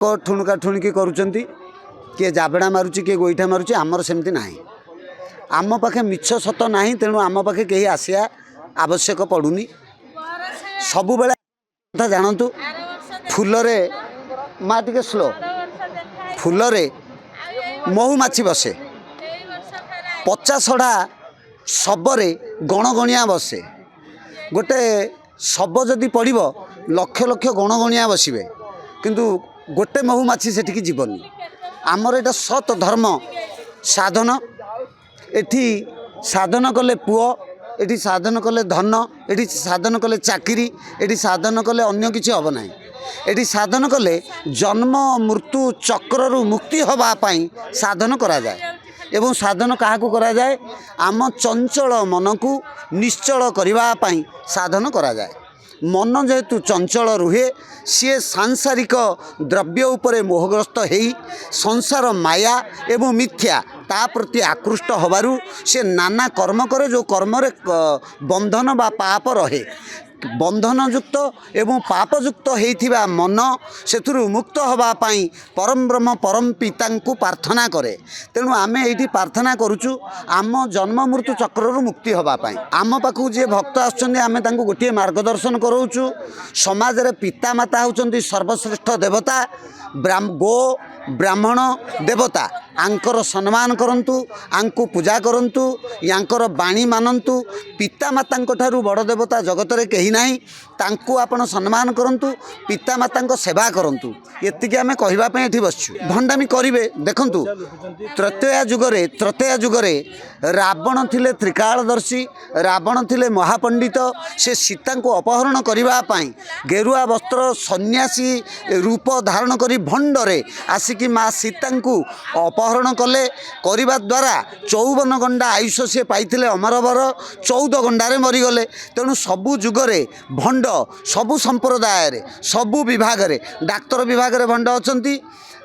ठुणुका ठुणुकी करुँच किए जाबड़ा मारुची किए गोईठा मारुची आमर सेमती ना आम पाखे मिछ सत ना तेणु आम पाखे कहीं आसिया आवश्यक पड़ूनी सबु बेला कथा जानतु फुलरे माँ टिके स्लो फुलरे महुमाछी बसे पचासड़ा शबरे गणगणिया बसे गोटे शब जदि पड़ब लक्ष लक्ष गणगणिया बसबे किंतु गोटे महुमाछी सेठिकी जीवनी आमर एटा सत धर्म साधन एठी साधन कले पुओ एठी साधन कले धन एठी साधन कले चाकरी एठी साधन कले अन्य किछि हब नाही एठी साधन कले जन्म मृत्यु चक्ररु मुक्ति हवा पाई साधन करा जाए एवं साधन काहाकू करा जाए आम चंचल मन को निश्चल करबा पाई साधन करा जाए मन जेहेतु चंचल रुहे सी सांसारिक द्रव्य उपरे मोहग्रस्त हेई संसार माया एवं मिथ्या ता प्रति आकृष्ट होबारु से नाना कर्म करे जो कर्म रे बंधन बा पाप रहे बंधनयुक्त एवं पापयुक्त होइथिबा मन सेथुरु मुक्त हवा पाई परम ब्रह्म परम पिता को प्रार्थना करे तेणु आमे एठी प्रार्थना करूचु आम जन्म मृत्यु चक्ररु मुक्ति हवा पाई आम पाखु जे भक्त आछन आमे तांको गोटे मार्गदर्शन करूचु समाज रे पिता माता होचंती सर्वश्रेष्ठ देवता गो ब्राह्मण देवता आंकर सम्मान करंतु आंको पूजा करंतु यांकर बाणी मानंतु पिता माता ठारू बड़ देवता जगत रे कहीं नाही तांको आपण सम्मान करंतु पिता माता सेवा करंतु एतिके आमे कहबा पे एठी बसछु भंडामी करिवे देखंतु त्रतेया जुगरे रावण थिले त्रिकालदर्शी रावण थिले महापंडित से सीता को अपहरण करबा पाई गेरुआ वस्त्र सन्यासी रूप धारण करी भंडरे आसिकी माँ सीता को अपहरण कले करबा द्वारा 54 गंडा आयुष से पाइथिले अमरवर 14 गंडारे मरीगले तेणु सबु जुगरे भंड सबु संप्रदाय रे सबु विभाग रे डाक्तर विभाग रे भंड अछंती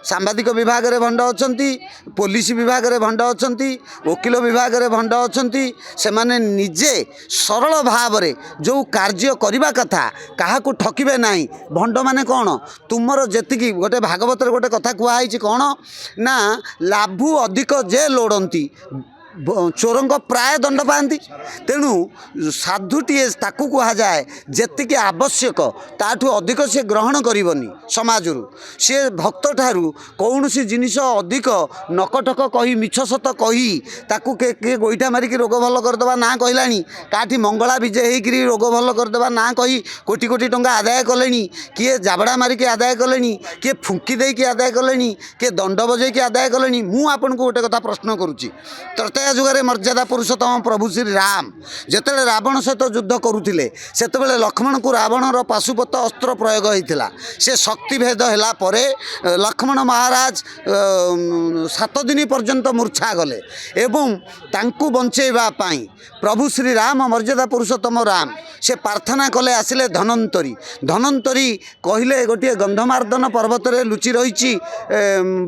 सांबादिक विभाग रे भंड अछंती पुलिस विभाग रे भंड अछंती वकील विभाग रे भंड अछंती से माने निजे सरल भाव रे जो कार्य करबा कथा काहाकू ठकिबे नाही भंड माने कौन तुमर जेतिकी गोटे भागवत रे गोटे कथा कुआ आइछि कौन ना लाभु अधिक जे लोड़ंती चोरंग प्राय दंड पाती तेणु साधुटीए ताकू कह जाए जेतिकी आवश्यक ताठू अधिक से ग्रहण करनी समाज सी भक्त ठारू कौन सी जिनिस अधिक नकटक कही मिछ सत कही ताकू के गोईठा मारिक रोग भल करदे ना कहलानी काठी मंगला विजय होकर रोग भल करदे ना कही कोटी कोटी टंका आदाय कले किए जाबड़ा मारिक आदाय कले किए फुंकी देकी आदाय कले किए दंड बजेकी आदाय कले मु आपन को गोटे कथा प्रश्न करुच्ची त्रतेया जुगरे मर्यादा पुरुषोत्तम प्रभु श्री राम जेतेबेले रावण सहित युद्ध करुथिले सेतेबेले लक्ष्मण को रावणर पाशुपत अस्त्र प्रयोग होइथिला से शक्ति भेद होला परे लक्ष्मण महाराज 7 दिन पर्यंत मूर्छा गले एवं तांकु बंचेबा पाई प्रभु श्री राम मर्यादा पुरुषोत्तम राम से प्रार्थना कले आसिले धनंतरी कहले गोटे गंधमार्दन पर्वत रे लुचि रही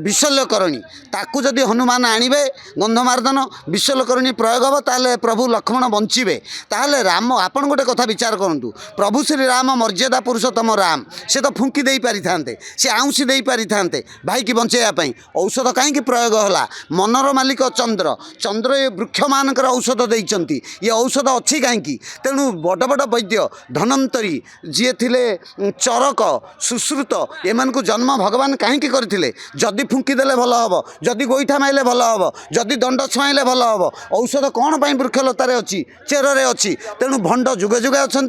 विशल्यकरणी ताकू जदि हनुमान आणिबे गंधमार्दन विशल्यकरणी प्रयोग हम ताले प्रभु लक्ष्मण बंचिबे ताले राम आपन गोटे कथा विचार करंतु प्रभु श्री राम मर्यादा पुरुषोत्तम राम से तो फुंकी दे पारि थांते से आउंसी दे पारि थांते भाई की बंचेया पई औषध काहे प्रयोग होला मनर मालिक चंद्र ये वृक्ष मानकर औषध देइचंती ये औषध अच्छी कहीं तेणु बड़ बड़ वैद्य धनंतरी जी थिले चरक सुश्रुत एमान को जन्म भगवान कहीं करथिले जदि फुंकी देले भल हम जदि गोईठा माइले भल हम जदि दंड छुआइले भल हम औषध कौन पाई वृक्षलतार अच्छी चेर अच्छी तेणु भंड जुगे जुगे अच्छा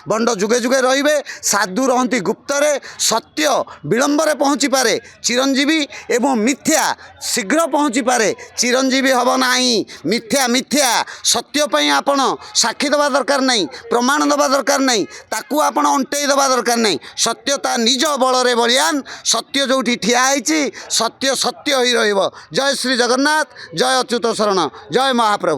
भंड जुगे जुगे रे साधु रहती गुप्तरे सत्य विलंबरे पहुँची पारे चिरंजीवी एवं मिथ्या शीघ्र पहुँची पारे चिरंजीवी हम नाही मिथ्या मिथ्या सत्य पाई आपण साक्षी दबा दरकार नहीं प्रमाण दबा दरकार नहीं ताकू आपण अंटेई दबा दरकार नहीं सत्यता निज बल बलियान सत्य जो ठिया सत्य सत्य ही रहिबो। जय श्री जगन्नाथ जय अच्युत शरण जय महाप्रभु।